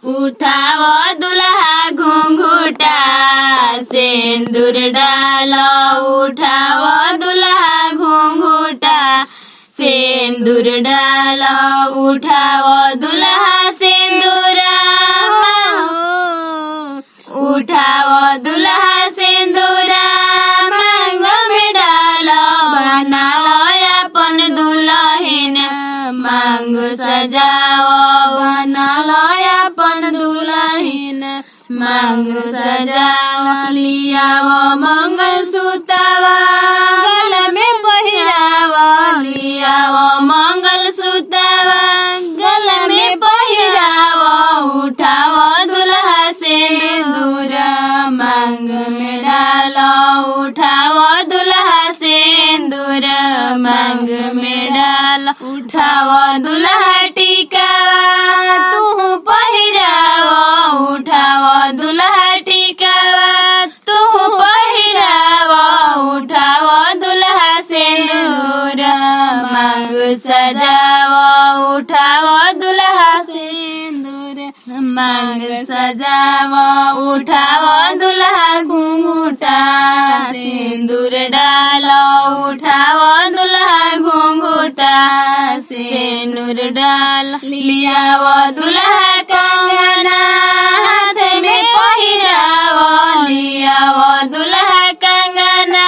उठाव दुल्हा घुंघुटा सिंदूर डालो, उठाव दुल्हा घुंघुटा सिंदूर डालो, उठाव दुल्हा सिंदूर, उठाव दुल्हा सिंदूर मांग में डालो, बनाओ अपन दुल्हन मांग सजाओ, बनाओ अपन दुल्हन मांग सजाओ, लियाओ मंगल सूत्रवा गल में पहिरावा, लियाओ मंगल सूत्रवा गल में पहिरावा, उठाओ दुल्हा सिंदूर मांग में डालो, उठाओ दुल्हा सिंदूर मांग में डालो, उठाओ दुल्हा टीका तू पहिरावो, उठाओ दुल्हा टीका तू पहिरावो, उठाओ दुल्हा सिंदूर मांग सजाओ, उठाओ दुल्हा सिंदूर मांग सजाओ, उठाओ दुल्हा घुंघुटा सिंदूर डालो, उठाओ दुल्हा घुंघुटा सिंदूर डालो, लियाओ दुल्हा कंगना हाथ में पहिरावो, लियाओ दुल्हा कंगना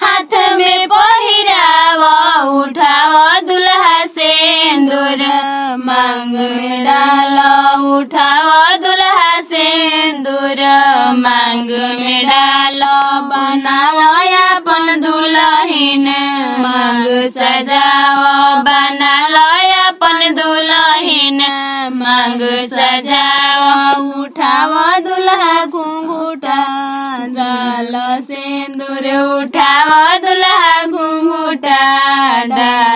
हाथ में पहिरावो, उठाओ दुल्हा सिंदूर मांग में डालो, उठाओ दुल्हा सिंदूर मांग में डालो, बनाओ अपन दुल्हन मांग सजाओ, बनाओ अपन दुल्हन मांग सजाओ, उठाओ दुल्हा घुंघुटा डालो सिंदूर, उठाओ दुल्हा घुंघुटा डालो।